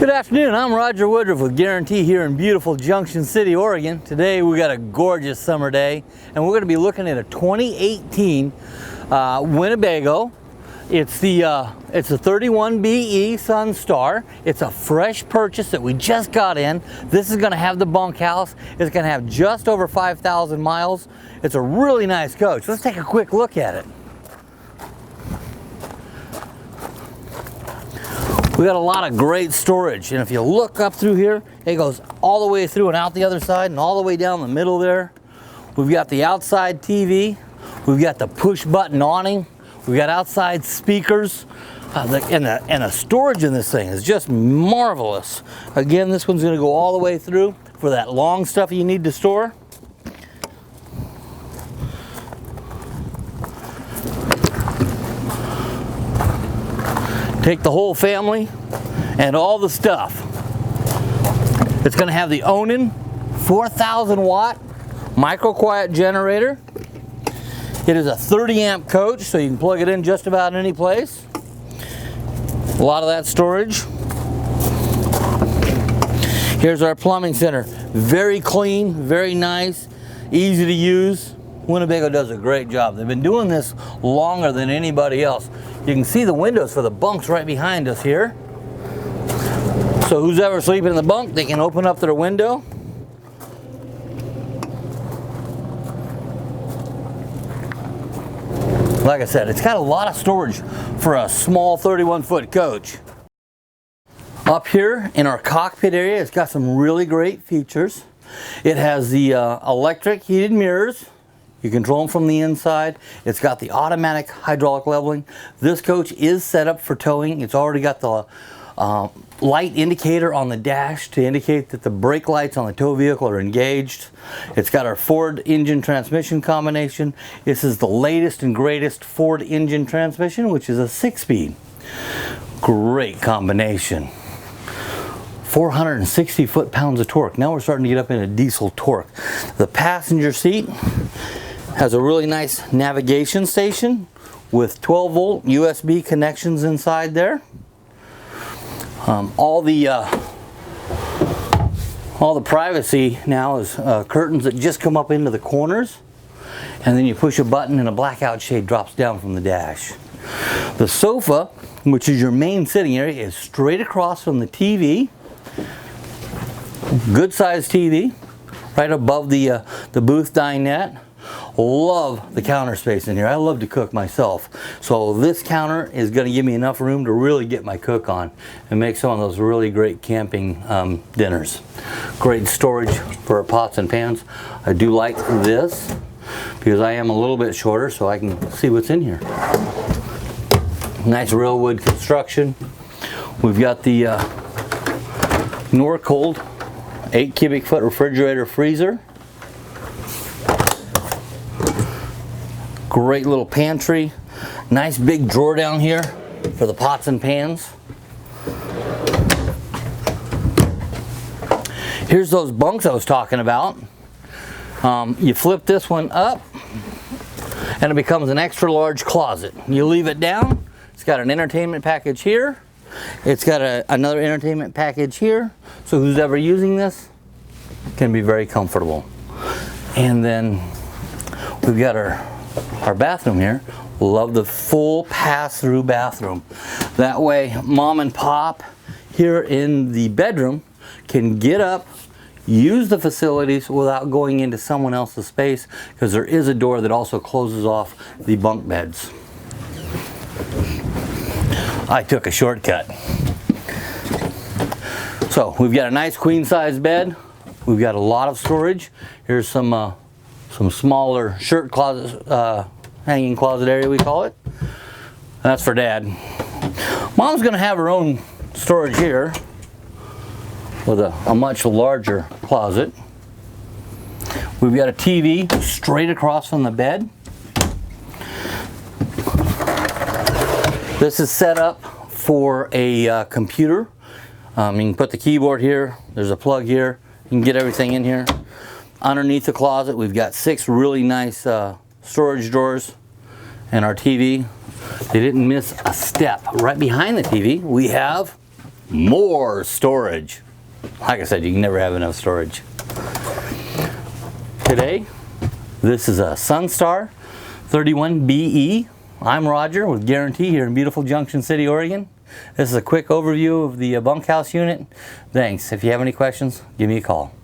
Good afternoon, I'm Roger Woodruff with Guarantee here in beautiful Junction City, Oregon. Today we got a gorgeous summer day and we're going to be looking at a 2018 Winnebago. It's a 31BE Sunstar. It's a fresh purchase that we just got in. This is going to have the bunkhouse. It's going to have just over 5,000 miles. It's a really nice coach. Let's take a quick look at it. We got a lot of great storage, and if you look up through here, it goes all the way through and out the other side and all the way down the middle there. We've got the outside TV. We've got the push button awning. We've got outside speakers. And the storage in this thing is just marvelous. Again, this one's going to go all the way through for that long stuff you need to store. Take the whole family and all the stuff. It's going to have the awning, 4,000 watt micro quiet generator. It is a 30 amp coach, so you can plug it in just about any place. A lot of that storage. Here's our plumbing center. Very clean, very nice, easy to use. Winnebago does a great job. They've been doing this longer than anybody else. You can see the windows for the bunks right behind us here. So who's ever sleeping in the bunk, they can open up their window. Like I said, it's got a lot of storage for a small 31-foot coach. Up here in our cockpit area, it's got some really great features. It has the electric heated mirrors. You control them from the inside. It's got the automatic hydraulic leveling. This coach is set up for towing. It's already got the light indicator on the dash to indicate that the brake lights on the tow vehicle are engaged. It's got our Ford engine transmission combination. This is the latest and greatest Ford engine transmission, which is a 6-speed. Great combination. 460 foot-pounds of torque. Now we're starting to get up into diesel torque. The passenger seat has a really nice navigation station with 12-volt USB connections inside there. All the privacy now is curtains that just come up into the corners, and then you push a button and a blackout shade drops down from the dash. The sofa, which is your main sitting area, is straight across from the TV. Good sized TV, right above the booth dinette. Love the counter space in here. I love to cook myself, so this counter is going to give me enough room to really get my cook on and make some of those really great camping dinners. Great storage for our pots and pans. I do like this because I am a little bit shorter, so I can see what's in here. Nice real wood construction. We've got the Norcold 8 cubic foot refrigerator freezer. Great little pantry. Nice big drawer down here for the pots and pans. Here's those bunks I was talking about. You flip this one up and it becomes an extra large closet. You leave it down. It's got an entertainment package here. It's got another entertainment package here. So who's ever using this can be very comfortable. And then we've got our bathroom here. Love the full pass-through bathroom. That way mom and pop here in the bedroom can get up, use the facilities without going into someone else's space, because there is a door that also closes off the bunk beds. I took a shortcut. So we've got a nice queen size bed. We've got a lot of storage. Here's some smaller shirt closet, hanging closet area we call it. That's for Dad. Mom's gonna have her own storage here with a much larger closet. We've got a TV straight across from the bed. This is set up for a computer. You can put the keyboard here. There's a plug here. You can get everything in here. Underneath the closet, we've got 6 really nice storage drawers and our TV. They didn't miss a step. Right behind the TV, we have more storage. Like I said, you can never have enough storage. Today, this is a Sunstar 31BE. I'm Roger with Guarantee here in beautiful Junction City, Oregon. This is a quick overview of the bunkhouse unit. Thanks. If you have any questions, give me a call.